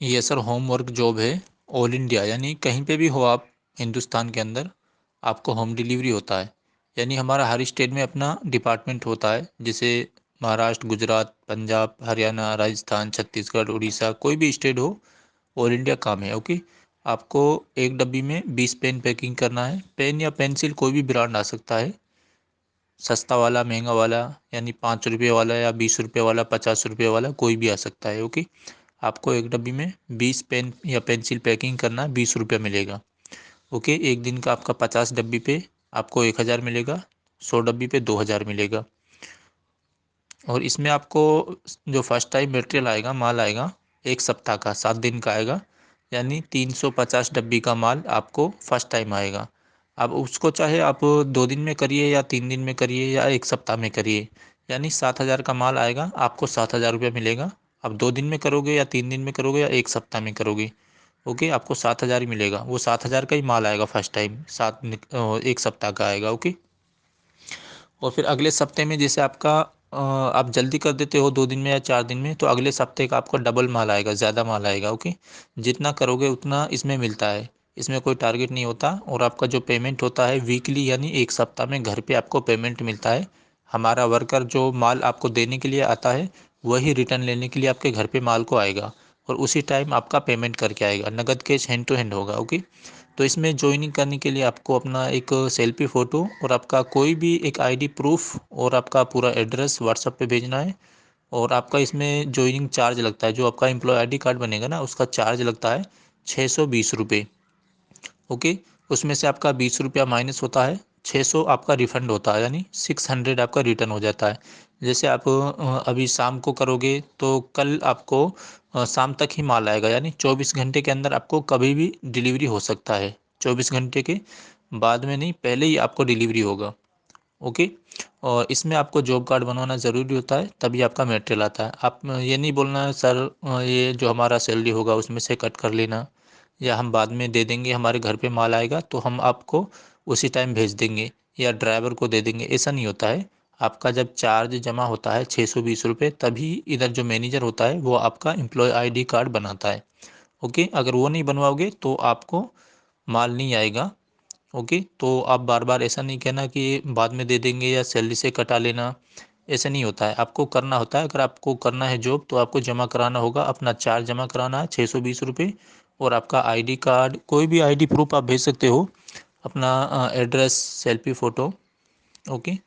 ये sir home work job है। All India यानी कहीं पे भी हो आप हिंदुस्तान के अंदर, आपको होम डिलीवरी होता है। यानी हमारा हर स्टेट में अपना डिपार्टमेंट होता है, जैसे महाराष्ट्र, गुजरात, पंजाब, हरियाणा, राजस्थान, छत्तीसगढ़, उड़ीसा, कोई भी स्टेट हो, ऑल इंडिया काम है। ओके। आपको एक डब्बी में 20 पेन पैकिंग करना है। पेन या पेंसिल कोई भी ब्रांड आ सकता है, सस्ता वाला, महंगा वाला, यानी 5 रुपये वाला या 20 रुपये वाला, 50 रुपये वाला, कोई भी आ सकता है। ओके। आपको एक डब्बी में 20 पेन या पेंसिल पैकिंग करना है, 20 रुपये मिलेगा। ओके। एक दिन का आपका 50 डब्बी पे आपको 1,000 मिलेगा, 100 डब्बी पे 2,000 मिलेगा। और इसमें आपको जो फर्स्ट टाइम मटेरियल आएगा, माल आएगा, 1 सप्ताह का, 7 दिन का आएगा। यानी 350 डब्बी का माल आपको फर्स्ट टाइम आएगा। अब उसको चाहे आप 2 दिन में करिए या 3 दिन में करिए या 1 सप्ताह में करिए, यानी 7,000 का माल आएगा, आपको 7,000 रुपये मिलेगा। अब 2 दिन में करोगे या 3 दिन में करोगे या 1 सप्ताह में करोगे, ओके, आपको 7,000 ही मिलेगा। वो 7,000 का ही माल आएगा फर्स्ट टाइम, 1 सप्ताह का आएगा। ओके। और फिर अगले सप्ते में जैसे आपका आप जल्दी कर देते हो 2 दिन में या 4 दिन में, तो अगले सप्ते का आपको डबल माल आएगा, ज़्यादा माल आएगा। ओके। जितना करोगे उतना इसमें मिलता है, इसमें कोई टारगेट नहीं होता। और आपका जो पेमेंट होता है वीकली, यानी 1 सप्ताह में घर पे आपको पेमेंट मिलता है। हमारा वर्कर जो माल आपको देने के लिए आता है, वही रिटर्न लेने के लिए आपके घर पे माल को आएगा, और उसी टाइम आपका पेमेंट करके आएगा। नगद कैश हैंड टू हैंड होगा। ओके। तो इसमें ज्वाइनिंग करने के लिए आपको अपना एक सेल्फी फ़ोटो और आपका कोई भी एक आईडी प्रूफ और आपका पूरा एड्रेस व्हाट्सएप पे भेजना है। और आपका इसमें ज्वाइनिंग चार्ज लगता है, जो आपका एम्प्लॉय आईडी कार्ड बनेगा ना, उसका चार्ज लगता है 620 रुपये। ओके। उसमें से आपका 20 रुपया माइनस होता है, 600 आपका रिफंड होता है, यानी 600 आपका रिटर्न हो जाता है। जैसे आप अभी शाम को करोगे तो कल आपको शाम तक ही माल आएगा, यानी 24 घंटे के अंदर आपको कभी भी डिलीवरी हो सकता है। 24 घंटे के बाद में नहीं, पहले ही आपको डिलीवरी होगा। ओके। और इसमें आपको जॉब कार्ड बनवाना ज़रूरी होता है, तभी आपका मटेरियल आता है। आप ये नहीं बोलना है सर ये जो हमारा सैलरी होगा उसमें से कट कर लेना, या हम बाद में दे देंगे, हमारे घर पे माल आएगा तो हम आपको उसी टाइम भेज देंगे या ड्राइवर को दे देंगे, ऐसा नहीं होता है। आपका जब चार्ज जमा होता है 620 रुपये, तभी इधर जो मैनेजर होता है वो आपका एम्प्लॉय आईडी कार्ड बनाता है। ओके। अगर वो नहीं बनवाओगे तो आपको माल नहीं आएगा। ओके। तो आप बार बार ऐसा नहीं कहना कि बाद में दे देंगे या सैलरी से कटा लेना, ऐसा नहीं होता है। आपको करना होता है, अगर आपको करना है जॉब तो आपको जमा कराना होगा, अपना चार्ज जमा कराना है 620 रुपये। और आपका आईडी कार्ड, कोई भी आईडी प्रूफ आप भेज सकते हो, अपना एड्रेस, सेल्फी फ़ोटो। ओके।